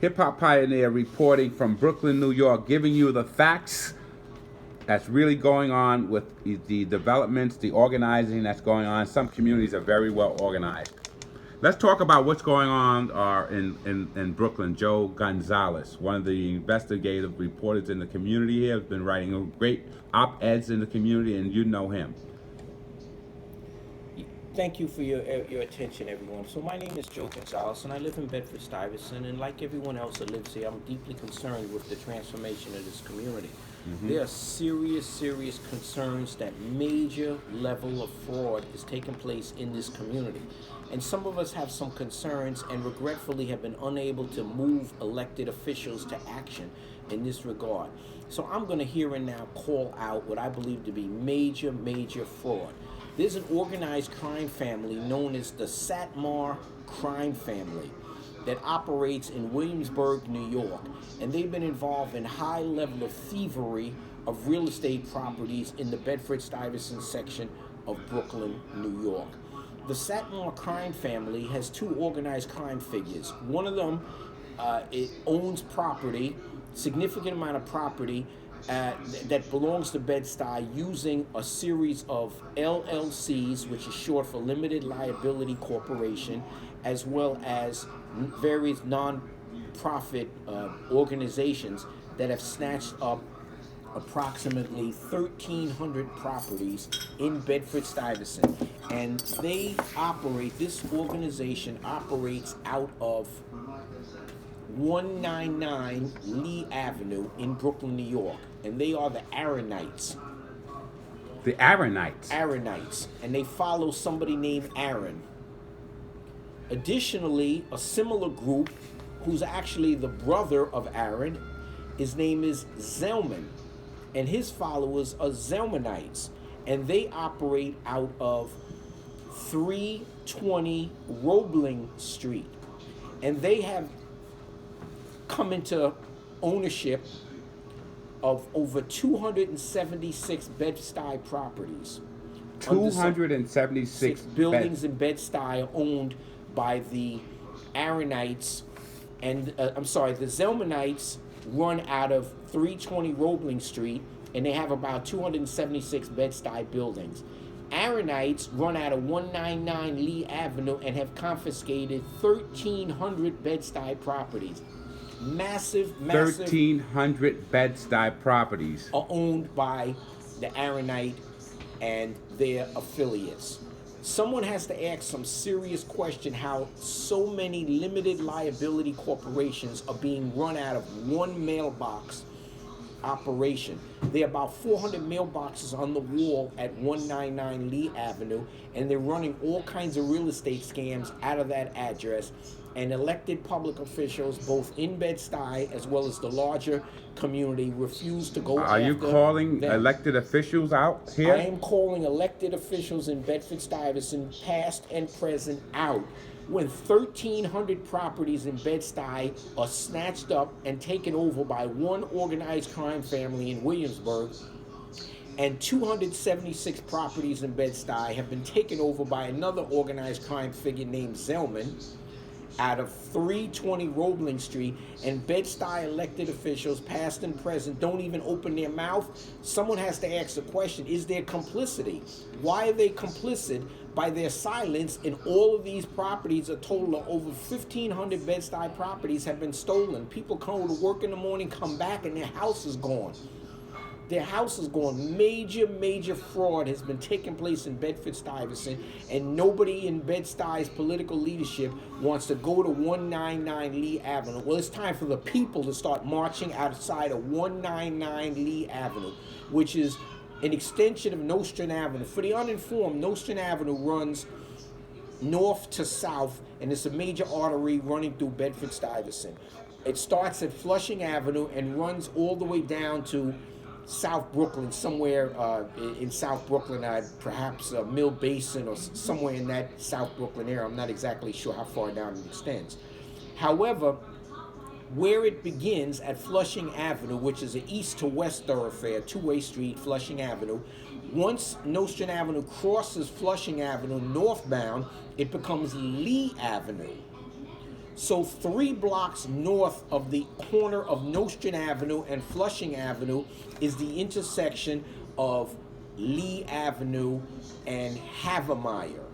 Hip Hop Pioneer reporting from Brooklyn, New York, giving you the facts that's really going on with the developments, the organizing that's going on. Some communities are very well organized. Let's talk about what's going on in Brooklyn. Joe Gonzalez, one of the investigative reporters in the community here, has been writing great op-eds in the community, and you know him. Thank you for your attention, everyone. So my name is Joe Gonzalez, and I live in Bedford-stuyvesant, and like everyone else that lives here, I'm deeply concerned with the transformation of this community. There are serious concerns that major level of fraud is taking place in this community. And some of us have some concerns and regretfully have been unable to move elected officials to action in this regard. So I'm going to here and now call out what I believe to be major fraud. There's an organized crime family known as the Satmar crime family that operates in Williamsburg, New York, and they've been involved in high level of thievery of real estate properties in the Bedford-Stuyvesant section of Brooklyn, New York. The Satmar crime family has two organized crime figures. One of them it owns property, significant amount of property that belongs to Bed-Stuy, using a series of LLCs, which is short for Limited Liability Corporation, as well as various non-profit organizations that have snatched up approximately 1,300 properties in Bedford-Stuyvesant. And this organization operates out of 199 Lee Avenue in Brooklyn, New York. And they are the Aaronites. The Aaronites? Aaronites. And they follow somebody named Aaron. Additionally, a similar group, who's actually the brother of Aaron, his name is Zelman, and his followers are Zelmanites, and they operate out of 320 Roebling Street, and they have come into ownership of over 276 Bed-Stuy properties. 276 buildings in Bed-Stuy owned by the Aaronites, and the Zelmanites run out of 320 Roebling Street, and they have about 276 Bed-Stuy buildings. Aaronites run out of 199 Lee Avenue and have confiscated 1,300 Bed-Stuy properties. Massive 1,300 Bed-Stuy properties are owned by the Aaronite and their affiliates. Someone has to ask some serious question how so many limited liability corporations are being run out of one mailbox operation. There are about 400 mailboxes on the wall at 199 Lee Avenue, and they're running all kinds of real estate scams out of that address. And elected public officials, both in Bed-Stuy as well as the larger community, refuse to go after them. Are you calling elected officials out here? I am calling elected officials in Bedford-Stuyvesant, past and present, out. When 1,300 properties in Bed-Stuy are snatched up and taken over by one organized crime family in Williamsburg, and 276 properties in Bed-Stuy have been taken over by another organized crime figure named Zelman, out of 320 Roebling Street, and Bed-Stuy elected officials, past and present, don't even open their mouth. Someone has to ask the question, is there complicity? Why are they complicit by their silence? In all of these properties, a total of over 1,500 Bed-Stuy properties have been stolen. People come to work in the morning, come back, and their house is gone. Their house is gone. Major fraud has been taking place in Bedford-Stuyvesant, and nobody in Bed-Stuy's political leadership wants to go to 199 Lee Avenue. Well, it's time for the people to start marching outside of 199 Lee Avenue, which is an extension of Nostrand Avenue. For the uninformed, Nostrand Avenue runs north to south, and it's a major artery running through Bedford-Stuyvesant. It starts at Flushing Avenue and runs all the way down to South Brooklyn, somewhere in South Brooklyn, perhaps Mill Basin or somewhere in that South Brooklyn area. I'm not exactly sure how far down it extends. However, where it begins at Flushing Avenue, which is an east to west thoroughfare, two-way street, Flushing Avenue, once Nostrand Avenue crosses Flushing Avenue northbound, it becomes Lee Avenue. So 3 blocks north of the corner of Nostrand Avenue and Flushing Avenue is the intersection of Lee Avenue and Havemeyer.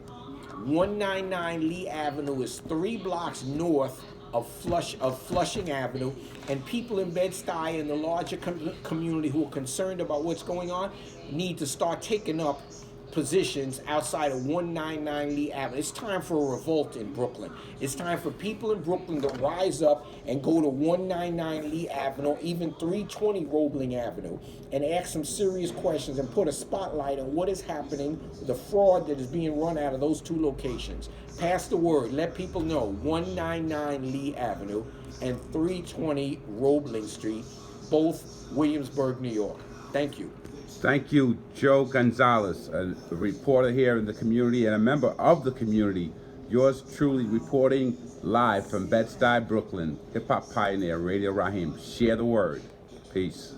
199 Lee Avenue is 3 blocks north of Flushing Avenue, and people in Bed-Stuy and the larger community who are concerned about what's going on need to start taking up positions outside of 199 Lee Avenue. It's time for a revolt in Brooklyn. It's time for people in Brooklyn to rise up and go to 199 Lee Avenue, even 320 Roebling Avenue, and ask some serious questions and put a spotlight on what is happening, the fraud that is being run out of those 2 locations. Pass the word. Let people know 199 Lee Avenue and 320 Roebling Street, both Williamsburg, New York. Thank you. Thank you, Joe Gonzalez, a reporter here in the community and a member of the community. Yours truly reporting live from Bed-Stuy, Brooklyn. Hip Hop Pioneer Radio Rahim. Share the word. Peace.